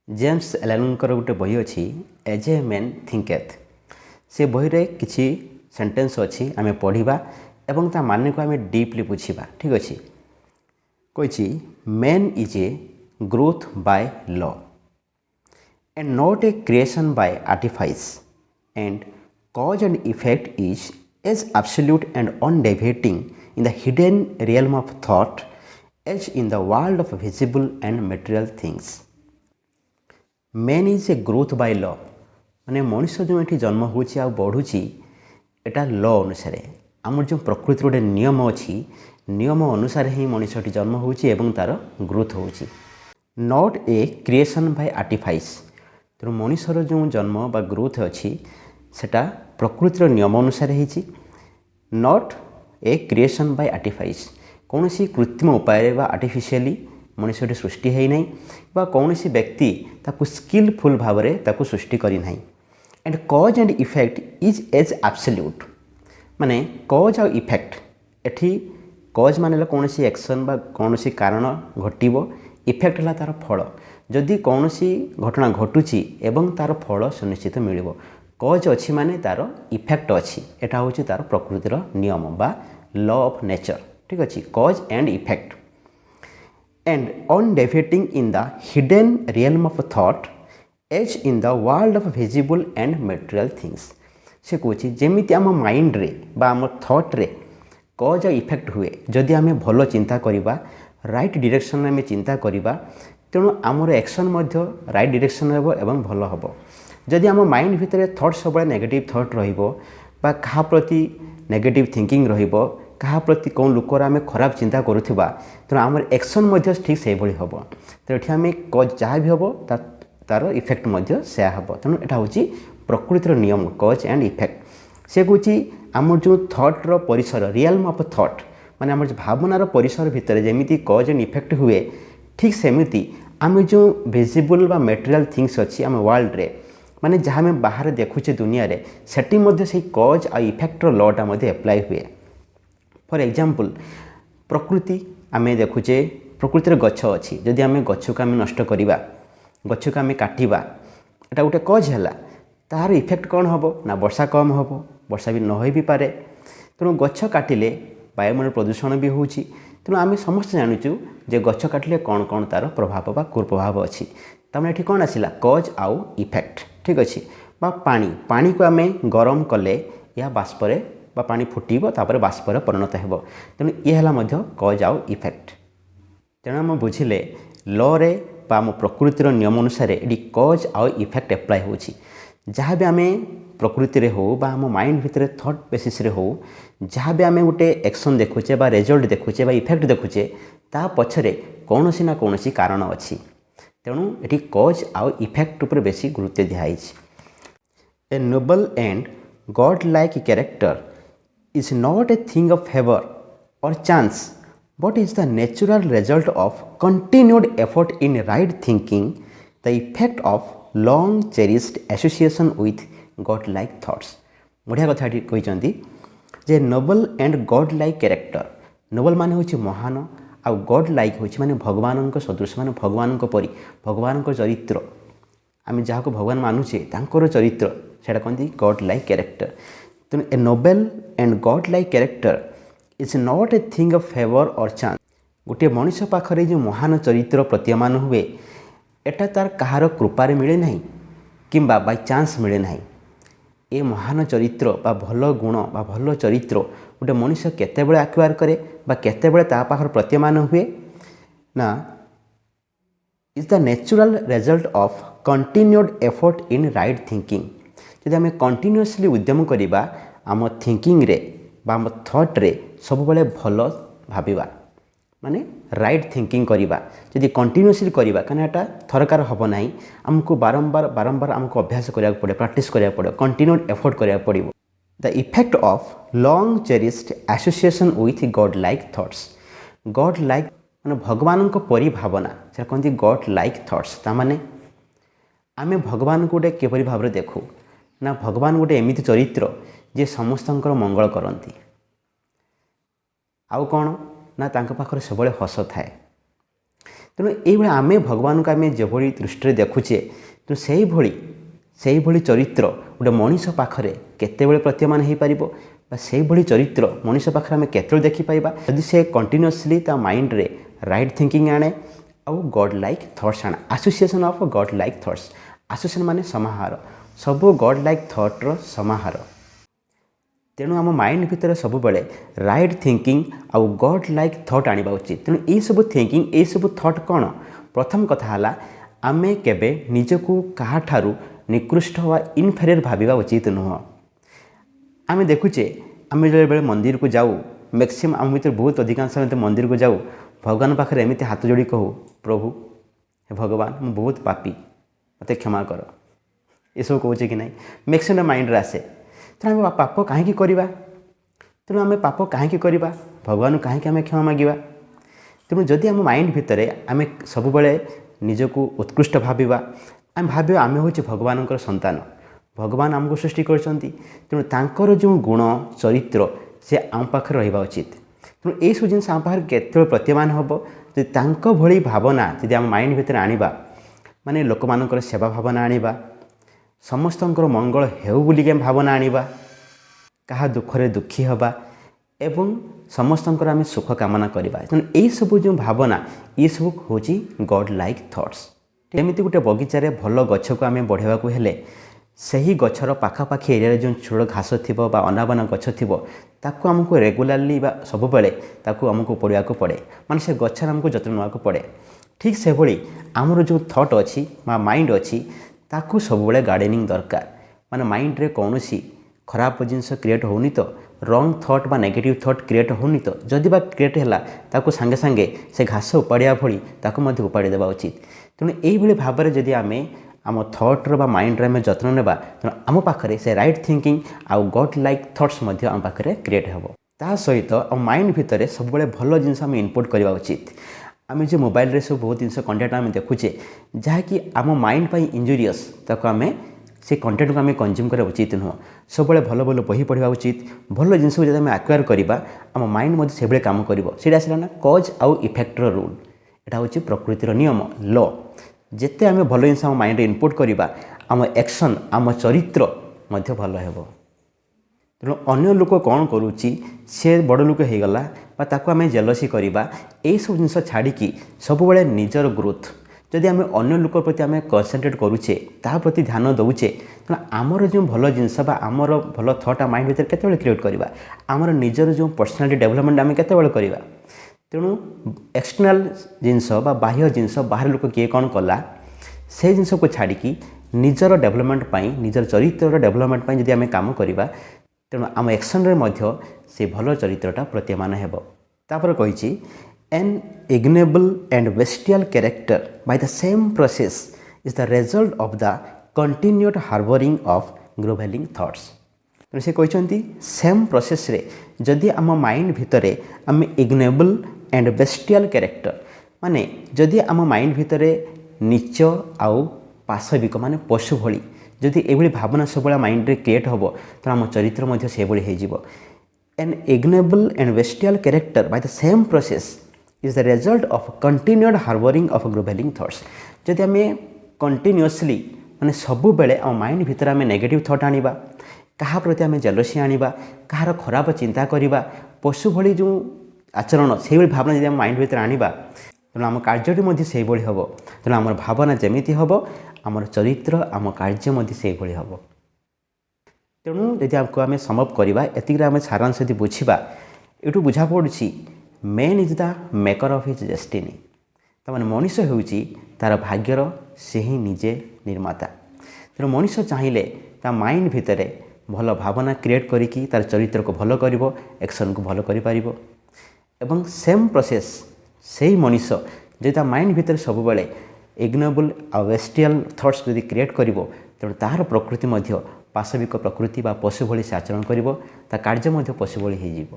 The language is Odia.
जेम्स एलन गोटे बही अच्छी एज ए मैन थिंकेथ से बही रे किसी सेंटेंस अच्छी आम पढ़ा एवं ता माने को आम डीपली बुझा ठीक अच्छे कही man is a growth by law and not a creation by artifice and cause and effect is as absolute and undeviating in the hidden realm of thought as in the world of visible and material things. Man is a growth by law माने मनुष्य जो ये जन्म होची आ बढ़ुची एटा लॉ अनुसार आम जो प्रकृति गोटे नियम अच्छी नियम अनुसार ही मनुष्यटी जन्म होची एवं तार ग्रोथ होची not a creation by artifice. तेणु मनुष्यर जो जन्म बा ग्रोथ अच्छी सेटा प्रकृतिर नियम अनुसार होची not a creation by artifice कौन सी कृत्रिम उपाय बा आर्टिफिशियली मनुष्यटी सृष्टि है नहीं बा कौन सी व्यक्ति ताकू स्किलफुल भाव में ताकू सृष्टि करी नहीं and cause and effect is as absolute माने कॉज और इफेक्ट एठी कॉज माने कौन सी एक्शन बा कौन सी कारण घटिबो इफेक्ट है तार फल जदि कौन सी घटना घटुची एवं तार फल सुनिश्चित मिलिबो कॉज अच्छी माने तार इफेक्ट अच्छी एटा होची तार प्रकृतिर नियम बा लॉ ऑफ नेचर ठीक अच्छे cause and effect and undeviating in the hidden realm of thought as in the world of visible and material things। से कौची जेमिति आम माइंड रे बा आम थॉट रे कॉज और इफेक्ट हुए जदि आम भल चिंता करिबा राइट डायरेक्शन में चिंता करिबा तेणु आमर एक्शन मध्य राइट डायरेक्शन हेबो एवं भल हेबो जदि आम माइंड भितर थॉट सब नेगेटिव थॉट रहिबो बा कहा प्रति नेगेटिव थिंकिंग रहिबो कहा प्रति कौन लोकर आम खराब चिंता करुवा तेणु आम एक्शन ठीक से भाई हम तो ये आम कज जहाँ भी हम तार इफेक्ट से हम तेणु यहाँ हूँ प्रकृतिर नियम कज एंड इफेक्ट से कौच आम जो थॉट्र परिसर रियल्म ऑफ थॉट माने आम भावनार परिसर भितर जमी कज एंड इफेक्ट हुए ठीक सेमती आम जो विजिबल बा मटेरियल थिंग्स अच्छी आम वर्ल्ड रे माने जहाँ आम बाहर देखुचे दुनिया रे सेठी से कज आ इफेक्टर लॉटा एप्लाई हुए फॉर एग्जांपल प्रकृति आम देखुचे प्रकृतिर गछ अच्छी जदि आम गछ को आम नष्ट करवा गछ को आम काटिबा एटा गोटे कज है तार इफेक्ट कौन हम ना वर्षा कम हम वर्षा भी न भी पारे तेणु गछ काटिले वायुमंडल प्रदूषण भी होची तेणु आम समस्त जानूँ जे गछ काटिले कौन कौन तार प्रभाव बा कुप्रभाव अच्छी तमें ये कौन आसला कज आउ इफेक्ट ठीक अच्छे बा पानी को आम गरम कले या बाष्परे बा पानी फुटब तापर बाष्पर परिणत हो तेणु ये है कज आउ इफेक्ट तेणु आम बुझिले लॉ रे बा आम प्रकृतिर नियम अनुसार ये कज आउ इफेक्ट एप्लाय हो जहाँ भी आम प्रकृति रे हो बा आम माइंड भितर थॉट बेसिस रे हो जहाँ भी आम गोटे एक्शन देखुचे बा रिजल्ट देखुचे बा इफेक्ट देखुचे ता पछरे कौनसी ना कौनसी कारण अच्छी तेणु ये कज आउ इफेक्ट उपर बेसी गुरुत्व दिखाई a noble and godlike character is not a thing of favor or chance but is the natural result of continued effort in right thinking the effect of long cherished association with god like thoughts। बढ़िया कथा कहते जे noble and godlike character noble माने होची महान आ गॉड लाइक होची माने भगवान सदृश माने भगवान परी भगवान चरित्र आम जहाँ को भगवान मानुचे तांकर चरित्र सेटा कहते गॉड लाइक कैरेक्टर तेणु a noble and godlike character is not a thing of favour or chance गोटे मनुष्य पाखरे जो महान चरित्र प्रतीयमान हुए एटा तार कहार कृपार मिले नहीं किंबा बाय चांस मिले नहीं ए महान चरित्र बा भल गुण बा भल चरित्र गोटे मनुष्य केतेबेले एक्वायर करे बा केतेबेले ता पाखर प्रतीयमान हुए ना is the natural result of continued effort in right thinking जदि आम कंटिन्यूअसली उद्यम करवा आम थिंकिंग रे बा आम थॉट रे सब बेले भल भाविबा माने राइट थिंकिंग करवा जदि कंटिन्यूअसली करवा कहीं एटा थरकार हम ना आमको बारंबार बारंबार आमको अभ्यास करा पड़े प्रैक्टिस करा पड़े कंटिन्यूड एफर्ट करा पड़ो the effect of long cherished association with God like thoughts God like माने भगवान परी भावना से कहते गॉड लाइक थॉट्स ताने आम भगवान को गोटे किपरि भाव देखू ना भगवान गोटे एमती चरित्र जे समस्तंकर मंगल करती आउ कौन ना तांको पाखरे सबले हस थाए ତେଣୁ ଏଇଭଳି ଆମେ ଭଗବାନଙ୍କୁ ଆମେ ଯେଭଳି ଦୃଷ୍ଟିରେ ଦେଖୁଛେ ତେଣୁ ସେଇଭଳି ଚରିତ୍ର ଗୋଟେ ମଣିଷ ପାଖରେ କେତେବେଳେ ପ୍ରତୀୟମାନ ହୋଇପାରିବ ବା ସେଇଭଳି ଚରିତ୍ର ମଣିଷ ପାଖରେ ଆମେ କେତେବେଳେ ଦେଖିପାରିବା ଯଦି ସେ କଣ୍ଟିନ୍ୟୁଅସଲି ତା ମାଇଣ୍ଡରେ ରାଇଟ୍ ଥିଙ୍କିଂ ଆଣେ ଆଉ ଗଡ୍ ଲାଇକ୍ ଥଟ୍ସ ଆଣେ। Association of God like thoughts, association ମାନେ ସମାହାର, ସବୁ ଗଡ୍ ଲାଇକ୍ ଥଟ୍ର ସମାହାର। ତେଣୁ ଆମ ମାଇଣ୍ଡ ଭିତରେ ସବୁବେଳେ ରାଇଟ୍ ଥିଙ୍କିଂ ଆଉ ଗଡ୍ ଲାଇକ୍ ଥଟ୍ ଆଣିବା ଉଚିତ। ତେଣୁ ଏଇସବୁ ଥିଙ୍କିଂ ଏଇସବୁ ଥଟ୍ କ'ଣ? ପ୍ରଥମ କଥା ହେଲା ଆମେ କେବେ ନିଜକୁ କାହାଠାରୁ ନିକୃଷ୍ଟ ବା ଇନଫେରିୟର୍ ଭାବିବା ଉଚିତ ନୁହଁ। ଆମେ ଦେଖୁଛେ ଆମେ ଯେତେବେଳେ ମନ୍ଦିରକୁ ଯାଉ, ମ୍ୟାକ୍ସିମମ୍ ଆମ ଭିତରେ ବହୁତ ଅଧିକାଂଶ ମନ୍ଦିରକୁ ଯାଉ, ଭଗବାନ ପାଖରେ ଏମିତି ହାତ ଯୋଡ଼ି କହୁ, ପ୍ରଭୁ ହେ ଭଗବାନ ମୁଁ ବହୁତ ପାପୀ, ମୋତେ କ୍ଷମା କର, ଏସବୁ କହୁଛେ କି ନାହିଁ? ମ୍ୟାକ୍ସିମମ୍ ମାଇଣ୍ଡରେ ଆସେ। ତେଣୁ ଆମେ ପାପ କାହିଁକି କରିବା? ଭଗବାନଙ୍କୁ କାହିଁକି ଆମେ କ୍ଷମା ମାଗିବା? ତେଣୁ ଯଦି ଆମ ମାଇଣ୍ଡ ଭିତରେ ଆମେ ସବୁବେଳେ ନିଜକୁ ଉତ୍କୃଷ୍ଟ ଭାବିବା, ଆମେ ଭାବିବା ଆମେ ହେଉଛେ ଭଗବାନଙ୍କର ସନ୍ତାନ, ଭଗବାନ ଆମକୁ ସୃଷ୍ଟି କରିଛନ୍ତି, ତେଣୁ ତାଙ୍କର ଯେଉଁ ଗୁଣ ଚରିତ୍ର ସେ ଆମ ପାଖରେ ରହିବା ଉଚିତ। ତେଣୁ ଏଇସବୁ ଜିନିଷ ଆମ ପାଖରେ କେତେବେଳେ ପ୍ରତୀୟମାନ ହେବ ଯଦି ତାଙ୍କ ଭଳି ଭାବନା ଯଦି ଆମ ମାଇଣ୍ଡ ଭିତରେ ଆଣିବା, ମାନେ ଲୋକମାନଙ୍କର ସେବା ଭାବନା ଆଣିବା, ସମସ୍ତଙ୍କର ମଙ୍ଗଳ ହେଉ ବୋଲିକି ଆମେ ଭାବନା ଆଣିବା, କାହା ଦୁଃଖରେ ଦୁଃଖୀ ହେବା ଏବଂ ସମସ୍ତଙ୍କର ଆମେ ସୁଖ କାମନା କରିବା। ତେଣୁ ଏଇସବୁ ଯେଉଁ ଭାବନା ଏସବୁ ହେଉଛି ଗଡ୍ ଲାଇକ୍ ଥଟ୍ସ। ଏମିତି ଗୋଟେ ବଗିଚାରେ ଭଲ ଗଛକୁ ଆମେ ବଢ଼ାଇବାକୁ ହେଲେ ସେହି ଗଛର ପାଖାପାଖି ଏରିଆରେ ଯେଉଁ ଛୋଟ ଘାସ ଥିବ ବା ଅନାବନା ଗଛ ଥିବ ତାକୁ ଆମକୁ ରେଗୁଲାରଲି ବା ସବୁବେଳେ ତାକୁ ଆମକୁ ପଡ଼ିବାକୁ ପଡ଼େ, ମାନେ ସେ ଗଛର ଆମକୁ ଯତ୍ନ ନେବାକୁ ପଡ଼େ। ଠିକ୍ ସେଭଳି ଆମର ଯେଉଁ ଥଟ୍ ଅଛି ବା ମାଇଣ୍ଡ ଅଛି ତାକୁ ସବୁବେଳେ ଗାର୍ଡେନିଂ ଦରକାର। ମାନେ ମାଇଣ୍ଡରେ କୌଣସି ଖରାପ ଜିନିଷ କ୍ରିଏଟ୍ ହେଉନି ତ, ରଙ୍ଗ ଥଟ୍ ବା ନେଗେଟିଭ୍ ଥଟ୍ କ୍ରିଏଟ୍ ହେଉନି ତ, ଯଦି ବା କ୍ରିଏଟ୍ ହେଲା ତାକୁ ସାଙ୍ଗେ ସାଙ୍ଗେ ସେ ଘାସ ଉପାଡ଼ିବା ଭଳି ତାକୁ ମଧ୍ୟ ଉପାଡ଼ି ଦେବା ଉଚିତ। ତେଣୁ ଏଇଭଳି ଭାବରେ ଯଦି ଆମେ ଆମ ଥଟ୍ର ବା ମାଇଣ୍ଡର ଆମେ ଯତ୍ନ ନେବା ତେଣୁ ଆମ ପାଖରେ ସେ ରାଇଟ୍ ଥିଙ୍କିଂ ଆଉ ଗଡ୍ ଲାଇକ୍ ଥଟ୍ସ ମଧ୍ୟ ଆମ ପାଖରେ କ୍ରିଏଟ୍ ହେବ। ତା ସହିତ ଆମ ମାଇଣ୍ଡ ଭିତରେ ସବୁବେଳେ ଭଲ ଜିନିଷ ଆମେ ଇନପୁଟ୍ କରିବା ଉଚିତ। ଆମେ ଯେଉଁ ମୋବାଇଲରେ ସବୁ ବହୁତ ଜିନିଷ କଣ୍ଟେଣ୍ଟ ଆମେ ଦେଖୁଛେ ଯାହାକି ଆମ ମାଇଣ୍ଡ ପାଇଁ ଇଞ୍ଜୁରିୟସ୍, ତାକୁ ଆମେ ସେ କଣ୍ଟେଣ୍ଟକୁ ଆମେ କନଜ୍ୟୁମ୍ କରିବା ଉଚିତ ନୁହଁ। ସବୁବେଳେ ଭଲ ଭଲ ବହି ପଢ଼ିବା ଉଚିତ। ଭଲ ଜିନିଷକୁ ଯଦି ଆମେ ଆକ୍ୱାର କରିବା ଆମ ମାଇଣ୍ଡ ମଧ୍ୟ ସେଭଳି କାମ କରିବ। ସେଇଟା ଆସିଲା ନା କଜ୍ ଆଉ ଇଫେକ୍ଟର ରୁଲ୍। ଏଇଟା ହେଉଛି ପ୍ରକୃତିର ନିୟମ, ଲ। ଯେତେ ଆମେ ଭଲ ଜିନିଷ ଆମ ମାଇଣ୍ଡରେ ଇନପୁଟ୍ କରିବା ଆମ ଆକ୍ସନ୍ ଆମ ଚରିତ୍ର ମଧ୍ୟ ଭଲ ହେବ। ତେଣୁ ଅନ୍ୟ ଲୋକ କ'ଣ କରୁଛି, ସେ ବଡ଼ ଲୋକ ହେଇଗଲା ବା ତାକୁ ଆମେ ଜେଲସି କରିବା, ଏଇସବୁ ଜିନିଷ ଛାଡ଼ିକି ସବୁବେଳେ ନିଜର ଗ୍ରୋଥ୍ ଯଦି ଆମେ ଅନ୍ୟ ଲୋକ ପ୍ରତି ଆମେ କନସେନ୍ଟ୍ରେଟ୍ କରୁଛେ, ତାହା ପ୍ରତି ଧ୍ୟାନ ଦେଉଛେ, ତେଣୁ ଆମର ଯେଉଁ ଭଲ ଜିନିଷ ବା ଆମର ଭଲ ଥଟ୍ ମାଇଣ୍ଡ ଭିତରେ କେତେବେଳେ କ୍ରିଏଟ୍ କରିବା, ଆମର ନିଜର ଯେଉଁ ପର୍ସନାଲିଟି ଡେଭଲପମେଣ୍ଟ ଆମେ କେତେବେଳେ କରିବା। ତେଣୁ ଏକ୍ସଟର୍ନାଲ ଜିନିଷ ବା ବାହ୍ୟ ଜିନିଷ ବାହାର ଲୋକ କିଏ କ'ଣ କଲା ସେ ଜିନିଷକୁ ଛାଡ଼ିକି ନିଜର ଡେଭଲପମେଣ୍ଟ ପାଇଁ, ନିଜର ଚରିତ୍ରର ଡେଭଲପମେଣ୍ଟ ପାଇଁ ଯଦି ଆମେ କାମ କରିବା ତେଣୁ ଆମ ଆକ୍ସନ୍ରେ ମଧ୍ୟ ସେ ଭଲ ଚରିତ୍ରଟା ପ୍ରତୀୟମାନ ହେବ। ତାପରେ କହିଛି an ignoble and bestial character by the same process is the result of the continued harboring of groveling thoughts। ତେଣୁ ସେ କହିଛନ୍ତି ସେମ୍ ପ୍ରୋସେସ୍ରେ ଯଦି ଆମ ମାଇଣ୍ଡ ଭିତରେ ଆମେ ଇଗ୍ନୋବଲ୍ ଆଣ୍ଡ ବେଷ୍ଟିଆଲ୍ କ୍ୟାରେକ୍ଟର, ମାନେ ଯଦି ଆମ ମାଇଣ୍ଡ ଭିତରେ ନୀଚ ଆଉ ପାଶବିକ ମାନେ ପଶୁ ଭଳି ଯଦି ଏଭଳି ଭାବନା ସବୁବେଳେ ମାଇଣ୍ଡରେ କ୍ରିଏଟ୍ ହେବ ତେଣୁ ଆମ ଚରିତ୍ର ମଧ୍ୟ ସେଭଳି ହୋଇଯିବ। an ignoble and bestial character by the same process is the result of continued harboring of groveling thoughts। ଯଦି ଆମେ କଣ୍ଟିନ୍ୟୁଅସଲି ମାନେ ସବୁବେଳେ ଆମ ମାଇଣ୍ଡ ଭିତରେ ଆମେ ନେଗେଟିଭ୍ ଥଟ୍ ଆଣିବା, କାହା ପ୍ରତି ଆମେ ଜେଲସି ଆଣିବା, କାହାର ଖରାପ ଚିନ୍ତା କରିବା, ପଶୁ ଭଳି ଯେଉଁ ଆଚରଣ ସେଇଭଳି ଭାବନା ଯଦି ଆମ ମାଇଣ୍ଡ ଭିତରେ ଆଣିବା ତେଣୁ ଆମ କାର୍ଯ୍ୟଟି ମଧ୍ୟ ସେଇଭଳି ହେବ। ତେଣୁ ଆମର ଭାବନା ଯେମିତି ହେବ ଆମର ଚରିତ୍ର ଆମ କାର୍ଯ୍ୟ ମଧ୍ୟ ସେଇଭଳି ହେବ। ତେଣୁ ଯଦି ଆମକୁ ଆମେ ସମଅପ୍ କରିବା, ଏତିକିରେ ଆମେ ସାରାଂଶ ଯଦି ବୁଝିବା, ଏଠୁ ବୁଝାପଡ଼ୁଛି man is the maker of his destiny. ତା'ମାନେ ମଣିଷ ହେଉଛି ତା'ର ଭାଗ୍ୟର ସେ ହିଁ ନିଜେ ନିର୍ମାତା। ତେଣୁ ମଣିଷ ଚାହିଁଲେ ତା ମାଇଣ୍ଡ ଭିତରେ ଭଲ ଭାବନା କ୍ରିଏଟ୍ କରିକି ତା'ର ଚରିତ୍ରକୁ ଭଲ କରିବ, ଆକ୍ସନ୍କୁ ଭଲ କରିପାରିବ। ଏବଂ ସେମ୍ ପ୍ରୋସେସ୍ ସେଇ ମଣିଷ ଯଦି ତା ମାଇଣ୍ଡ ଭିତରେ ସବୁବେଳେ ଇଗ୍ନୋବଲ୍ ଆଉ ବେଷ୍ଟିଆଲ୍ ଥଟ୍ସ ଯଦି କ୍ରିଏଟ୍ କରିବ ତେଣୁ ତାହାର ପ୍ରକୃତି ମଧ୍ୟ ପାଶବିକ ପ୍ରକୃତି ବା ପଶୁ ଭଳି ସେ ଆଚରଣ କରିବ, ତା କାର୍ଯ୍ୟ ମଧ୍ୟ ପଶୁ ଭଳି ହୋଇଯିବ।